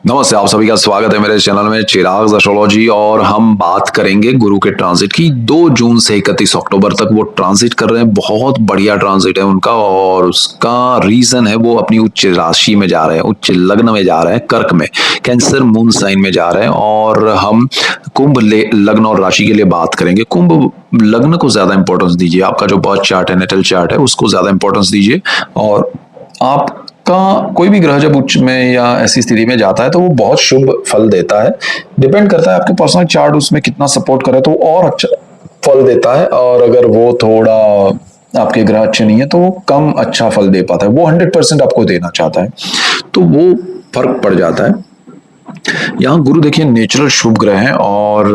नमस्ते, आप सभी का स्वागत है मेरे चैनल में चिराग एस्ट्रोलॉजी। और हम बात करेंगे गुरु के ट्रांजिट की। 2 जून से 31 अक्टूबर तक वो ट्रांजिट कर रहे हैं। बहुत बढ़िया ट्रांजिट है उनका और उसका रीजन है वो अपनी उच्च राशि में जा रहे हैं, उच्च लग्न में जा रहे हैं, कर्क में, कैंसर मून साइन में जा रहे हैं। और हम कुंभ लग्न और राशि के लिए बात करेंगे। कुंभ लग्न को ज्यादा इंपॉर्टेंस दीजिए, आपका जो बर्थ चार्ट है, नेटल चार्ट है, उसको ज्यादा इंपॉर्टेंस दीजिए। और आपका कोई भी ग्रह जब उच्च में या ऐसी स्थिति में जाता है तो वो बहुत शुभ फल देता है। डिपेंड करता है आपके पर्सनल चार्ट उसमें कितना सपोर्ट करे तो वो और अच्छा फल देता है, और अगर वो थोड़ा आपके ग्रह अच्छे नहीं है तो वो कम अच्छा फल दे पाता है। वो 100% आपको देना चाहता है तो वो फर्क पड़ जाता है। यहाँ गुरु देखिए नेचुरल शुभ ग्रह हैं और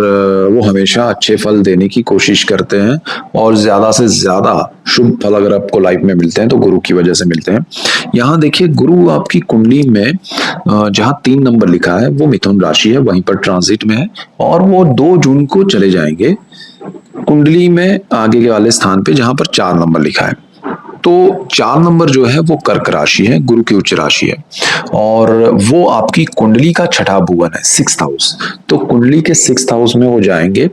वो हमेशा अच्छे फल देने की कोशिश करते हैं। और ज्यादा से ज्यादा शुभ फल अगर आपको लाइफ में मिलते हैं तो गुरु की वजह से मिलते हैं। यहाँ देखिए गुरु आपकी कुंडली में जहाँ 3 नंबर लिखा है वो मिथुन राशि है, वहीं पर ट्रांजिट में है। और वो 2 जून को चले जाएंगे कुंडली में आगे के वाले स्थान पे जहां पर 4 नंबर लिखा है। तो 4 नंबर जो है वो कर्क राशि है, गुरु की उच्च राशि है। और वो आपकी कुंडली का छठा भुवन है, 6th हाउस। तो कुंडली के 6th हाउस में वो जाएंगे,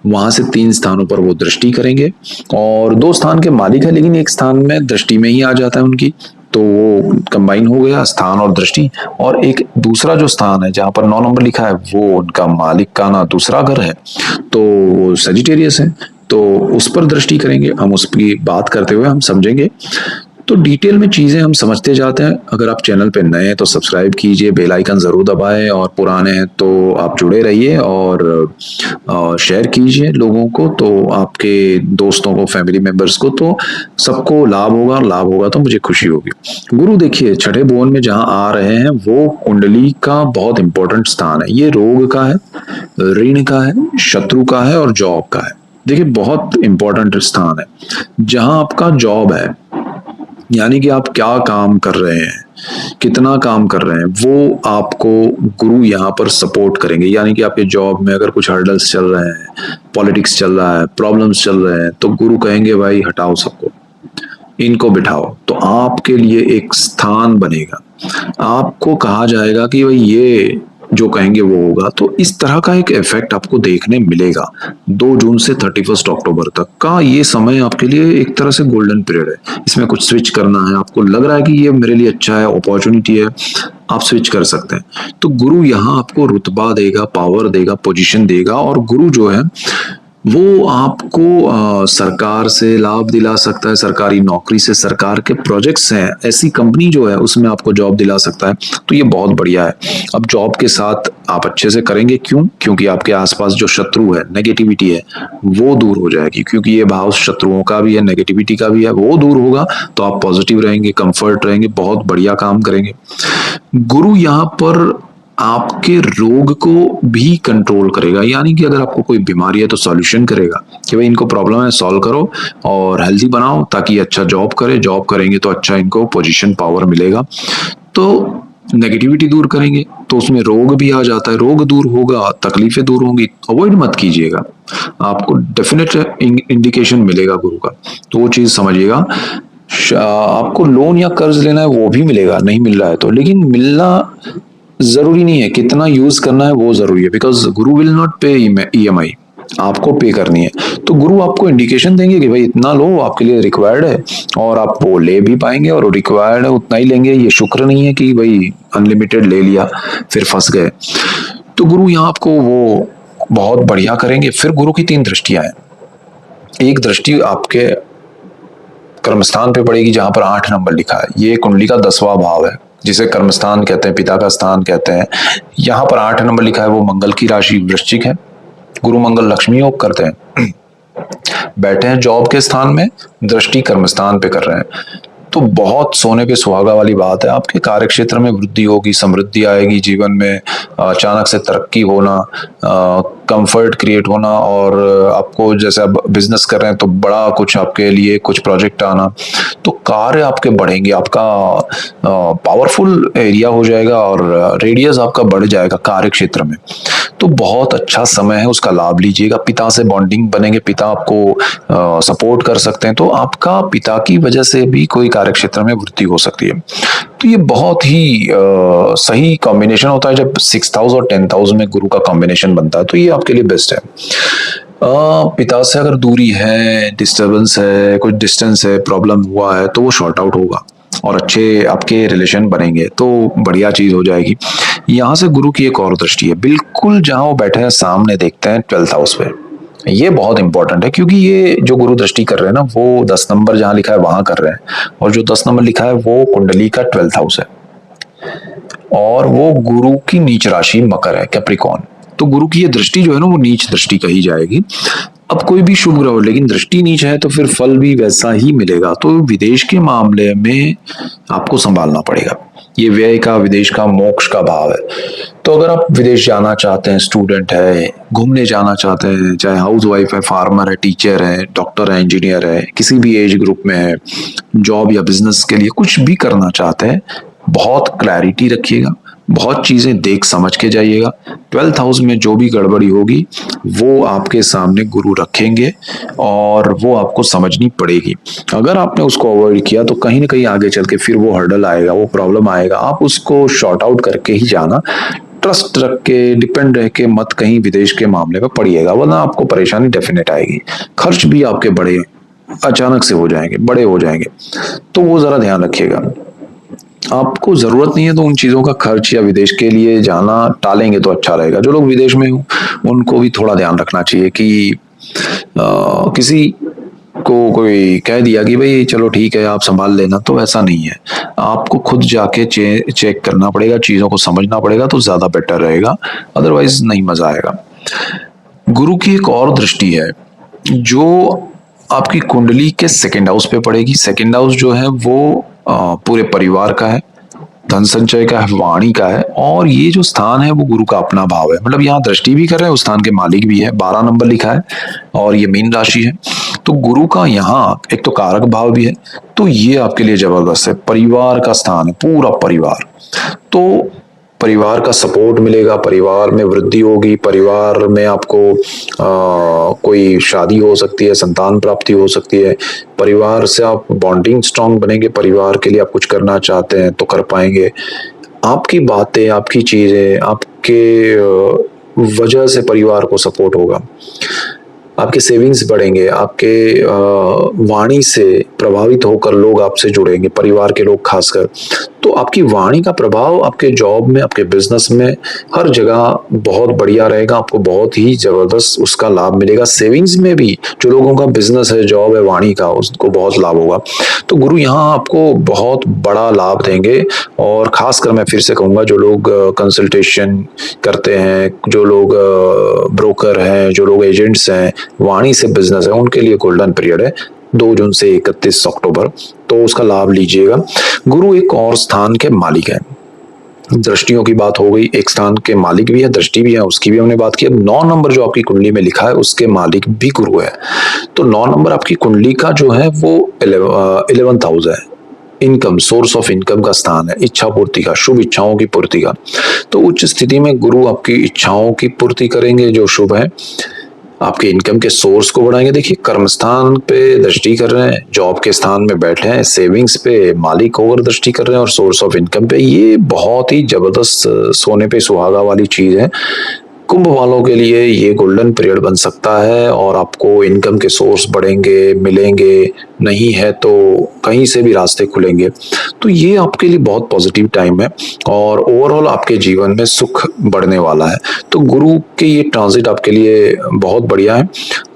वहां से 3 स्थानों पर वो दृष्टि करेंगे। और 2 स्थान के मालिक है लेकिन एक स्थान में दृष्टि में ही आ जाता है उनकी, तो वो कंबाइन हो गया स्थान और दृष्टि। और एक दूसरा जो स्थान है जहां पर 9 नंबर लिखा है वो उनका मालिक का ना दूसरा घर है, तो वो सजिटेरियस है। तो उस पर दृष्टि करेंगे, हम उसकी बात करते हुए हम समझेंगे। तो डिटेल में चीजें हम समझते जाते हैं। अगर आप चैनल पे नए हैं तो सब्सक्राइब कीजिए, बेल आइकन जरूर दबाएं, और पुराने हैं तो आप जुड़े रहिए और शेयर कीजिए लोगों को, तो आपके दोस्तों को, फैमिली मेंबर्स को, तो सबको लाभ होगा। लाभ होगा तो मुझे खुशी होगी। गुरु देखिए छठे भुवन में जहां आ रहे हैं वो कुंडली का बहुत इंपॉर्टेंट स्थान है। ये रोग का है, ऋण का है, शत्रु का है और जॉब का है। देखिए बहुत इंपॉर्टेंट स्थान है। जहां आपका जॉब है, यानी कि आप क्या काम कर रहे हैं, कितना काम कर रहे हैं, वो आपको गुरु यहाँ पर सपोर्ट करेंगे। यानी कि आपके जॉब में अगर कुछ हर्डल्स चल रहे हैं, पॉलिटिक्स चल रहा है, प्रॉब्लम्स चल रहे हैं, तो गुरु कहेंगे भाई हटाओ सबको, इनको बिठाओ, तो आपके लिए एक स्थान बनेगा। आपको कहा जाएगा कि भाई ये जो कहेंगे वो होगा। तो इस तरह का एक इफेक्ट आपको देखने मिलेगा। 2 जून से 31 अक्टूबर तक का ये समय आपके लिए एक तरह से गोल्डन पीरियड है। इसमें कुछ स्विच करना है, आपको लग रहा है कि ये मेरे लिए अच्छा है, अपॉर्चुनिटी है, आप स्विच कर सकते हैं। तो गुरु यहाँ आपको रुतबा देगा, पावर देगा, पोजीशन देगा। और गुरु जो है वो आपको सरकार से लाभ दिला सकता है, सरकारी नौकरी से, सरकार के प्रोजेक्ट्स हैं, ऐसी कंपनी जो है उसमें आपको जॉब दिला सकता है। तो ये बहुत बढ़िया है। अब जॉब के साथ आप अच्छे से करेंगे, क्यों? क्योंकि आपके आसपास जो शत्रु है, नेगेटिविटी है, वो दूर हो जाएगी। क्योंकि ये भाव शत्रुओं का भी है, नेगेटिविटी का भी है, वो दूर होगा तो आप पॉजिटिव रहेंगे, कंफर्ट रहेंगे, बहुत बढ़िया काम करेंगे। गुरु यहाँ पर आपके रोग को भी कंट्रोल करेगा। यानी कि अगर आपको कोई बीमारी है तो सॉल्यूशन करेगा कि भाई इनको प्रॉब्लम है, सॉल्व करो और हेल्थी बनाओ ताकि अच्छा जॉब करे। जॉब करेंगे तो अच्छा इनको पोजीशन पावर मिलेगा। तो नेगेटिविटी दूर करेंगे तो उसमें रोग भी आ जाता है, रोग दूर होगा, तकलीफें दूर होंगी। अवॉइड मत कीजिएगा, आपको डेफिनेट इंडिकेशन मिलेगा गुरु का, तो वो चीज समझिएगा। आपको लोन या कर्ज लेना है वो भी मिलेगा, नहीं मिल रहा है तो, लेकिन मिलना जरूरी नहीं है, कितना यूज करना है वो जरूरी है। बिकॉज गुरु विल नॉट पे ईएमआई, आपको पे करनी है। तो गुरु आपको इंडिकेशन देंगे कि भाई इतना लो, आपके लिए रिक्वायर्ड है, और आप वो ले भी पाएंगे, और रिक्वायर्ड है उतना ही लेंगे। ये शुक्र नहीं है कि भाई अनलिमिटेड ले लिया फिर फंस गए। तो गुरु यहाँ आपको वो बहुत बढ़िया करेंगे। फिर गुरु की 3 दृष्टियां हैं। एक दृष्टि आपके कर्मस्थान पे पड़ेगी जहां पर 8 नंबर लिखा है। ये कुंडली का 10वां भाव है जिसे कर्मस्थान कहते हैं, पिता का स्थान कहते हैं। यहाँ पर 8 नंबर लिखा है, वो मंगल की राशि वृश्चिक है। गुरु मंगल लक्ष्मी योग करते हैं, बैठे हैं जॉब के स्थान में, दृष्टि कर्मस्थान पे कर रहे हैं। तो बहुत सोने पे सुहागा वाली बात है। आपके कार्य क्षेत्र में वृद्धि होगी, समृद्धि आएगी जीवन में, अचानक से तरक्की होना, कंफर्ट क्रिएट होना, और आपको जैसे आप बिजनेस कर रहे हैं तो बड़ा कुछ आपके लिए कुछ प्रोजेक्ट आना। तो कार्य आपके बढ़ेंगे, आपका पावरफुल एरिया हो जाएगा और रेडियस आपका बढ़ जाएगा कार्य क्षेत्र में। तो बहुत अच्छा समय है, उसका लाभ लीजिएगा। पिता से बॉन्डिंग बनेंगे, पिता आपको सपोर्ट कर सकते हैं, तो आपका पिता की वजह से भी कोई कार्यक्षेत्र में वृद्धि हो सकती है। तो ये बहुत ही सही कॉम्बिनेशन होता है जब 6th हाउस और 10th हाउस में गुरु का कॉम्बिनेशन बनता है, तो ये आपके लिए बेस्ट है। पिता से अगर दूरी है, डिस्टरबेंस है, कुछ डिस्टेंस है, प्रॉब्लम हुआ है, तो वो शॉर्ट आउट होगा और अच्छे आपके रिलेशन बनेंगे, तो बढ़िया चीज हो जाएगी। यहाँ से गुरु की एक और दृष्टि है, बिल्कुल जहां वो बैठे हैं सामने देखते हैं 12th हाउस पे। ये बहुत इंपॉर्टेंट है क्योंकि ये जो गुरु दृष्टि कर रहे हैं ना, वो 10 नंबर जहां लिखा है वहां कर रहे हैं, और जो 10 नंबर लिखा है वो कुंडली का 12th हाउस है, और वो गुरु की नीच राशि मकर है, कैप्रिकॉन। तो गुरु की ये दृष्टि जो है ना, वो नीच दृष्टि कही जाएगी। अब कोई भी शुभ ग्रह हो, लेकिन दृष्टि नीच है तो फिर फल भी वैसा ही मिलेगा। तो विदेश के मामले में आपको संभालना पड़ेगा। ये व्यय का, विदेश का, मोक्ष का भाव है। तो अगर आप विदेश जाना चाहते हैं, स्टूडेंट है, घूमने जाना चाहते हैं, चाहे हाउस वाइफ है, फार्मर है, टीचर है, डॉक्टर है, इंजीनियर है, किसी भी एज ग्रुप में है, जॉब या बिजनेस के लिए कुछ भी करना चाहते हैं, बहुत क्लैरिटी रखिएगा, बहुत चीजें देख समझ के जाइएगा। 12th हाउस में जो भी गड़बड़ी होगी वो आपके सामने गुरु रखेंगे और वो आपको समझनी पड़ेगी। अगर आपने उसको अवॉइड किया तो कहीं ना कहीं आगे चल के फिर वो हर्डल आएगा, वो प्रॉब्लम आएगा, आप उसको शॉर्ट आउट करके ही जाना। ट्रस्ट रख के, डिपेंड रह के मत कहीं विदेश के मामले में पड़िएगा, वरना आपको परेशानी डेफिनेट आएगी। खर्च भी आपके बड़े अचानक से हो जाएंगे, बड़े हो जाएंगे, तो वो जरा ध्यान रखिएगा। आपको जरूरत नहीं है तो उन चीजों का खर्च या विदेश के लिए जाना टालेंगे तो अच्छा रहेगा। जो लोग विदेश में हो उनको भी थोड़ा ध्यान रखना चाहिए कि किसी को कोई कह दिया कि भाई चलो ठीक है आप संभाल लेना, तो ऐसा नहीं है। आपको खुद जाके चेक करना पड़ेगा, चीजों को समझना पड़ेगा, तो ज्यादा बेटर रहेगा, अदरवाइज नहीं मजा आएगा। गुरु की एक और दृष्टि है जो आपकी कुंडली के 2nd हाउस पे पड़ेगी। 2nd हाउस जो है वो पूरे परिवार का है, धन संचय का है, वाणी का है, और ये जो स्थान है वो गुरु का अपना भाव है। मतलब यहाँ दृष्टि भी कर रहे हैं, उस स्थान के मालिक भी है, 12 नंबर लिखा है, और ये मीन राशि है। तो गुरु का यहाँ एक तो कारक भाव भी है, तो ये आपके लिए जबरदस्त है। परिवार का स्थान है, पूरा परिवार, तो परिवार का सपोर्ट मिलेगा, परिवार में वृद्धि होगी, परिवार में आपको कोई शादी हो सकती है, संतान प्राप्ति हो सकती है, परिवार से आप बॉन्डिंग स्ट्रांग बनेंगे, परिवार के लिए आप कुछ करना चाहते हैं तो कर पाएंगे। आपकी बातें, आपकी चीजें, आपके वजह से परिवार को सपोर्ट होगा, आपके सेविंग्स बढ़ेंगे, आपके वाणी से प्रभावित होकर लोग आपसे जुड़ेंगे, परिवार के लोग खासकर। तो आपकी वाणी का प्रभाव आपके जॉब में, आपके बिजनेस में, हर जगह बहुत बढ़िया रहेगा, आपको बहुत ही जबरदस्त उसका लाभ मिलेगा। सेविंग्स में भी जो लोगों का बिजनेस है, जॉब है, वाणी का, उसको बहुत लाभ होगा। तो गुरु यहाँ आपको बहुत बड़ा लाभ देंगे। और खासकर मैं फिर से कहूंगा, जो लोग कंसल्टेशन करते हैं, जो लोग ब्रोकर हैं, जो लोग एजेंट्स हैं, वाणी से बिजनेस है, उनके लिए गोल्डन पीरियड है 2 जून से 31 अक्टूबर, तो उसका लाभ लीजिएगा। गुरु एक और स्थान के मालिक है, दृष्टियों की बात हो गई, एक स्थान के मालिक भी है, दृष्टि भी है, उसकी भी हमने बात की। अब 9 नंबर जो आपकी कुंडली में लिखा है उसके मालिक भी गुरु है। तो 9 नंबर आपकी कुंडली का जो है वो 11th हाउस है, इनकम, सोर्स ऑफ इनकम का स्थान है, इच्छा पूर्ति का, शुभ इच्छाओं की पूर्ति का। तो उच्च स्थिति में गुरु आपकी इच्छाओं की पूर्ति करेंगे जो शुभ है, आपके इनकम के सोर्स को बढ़ाएंगे। देखिए, कर्म स्थान पे दृष्टि कर रहे हैं, जॉब के स्थान में बैठे हैं, सेविंग्स पे मालिक होकर दृष्टि कर रहे हैं, और सोर्स ऑफ इनकम पे, ये बहुत ही जबरदस्त सोने पे सुहागा वाली चीज है। कुंभ वालों के लिए ये गोल्डन पीरियड बन सकता है, और आपको इनकम के सोर्स बढ़ेंगे, मिलेंगे, नहीं है तो कहीं से भी रास्ते खुलेंगे। तो ये आपके लिए बहुत पॉजिटिव टाइम है, और ओवरऑल आपके जीवन में सुख बढ़ने वाला है। तो गुरु के ये ट्रांजिट आपके लिए बहुत बढ़िया है।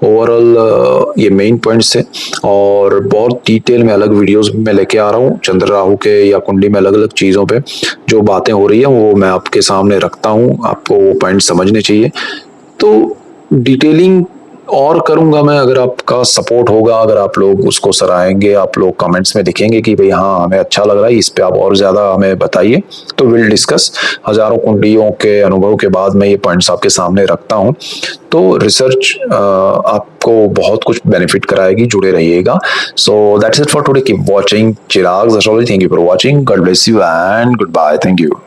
ओवरऑल ये मेन पॉइंट्स है, और बहुत डिटेल में अलग वीडियोस में मैं लेके आ रहा हूँ चंद्र राहु के या कुंडली में अलग अलग चीजों पे जो बातें हो रही है वो मैं आपके सामने रखता हूँ, आपको वो पॉइंट समझने चाहिए। तो डिटेलिंग और करूंगा मैं, अगर आपका सपोर्ट होगा, अगर आप लोग उसको सराहेंगे, आप लोग कमेंट्स में दिखेंगे कि भाई हाँ हमें अच्छा लग रहा है, इस पे आप और ज्यादा हमें बताइए, तो विल डिस्कस। हजारों कुंडलियों के अनुभव के बाद मैं ये पॉइंट्स आपके सामने रखता हूँ। तो रिसर्च आपको बहुत कुछ बेनिफिट कराएगी, जुड़े रहिएगा। So that's it for today, keep watching Chirag astrology. Thank you for watching, God bless you and goodbye, thank you.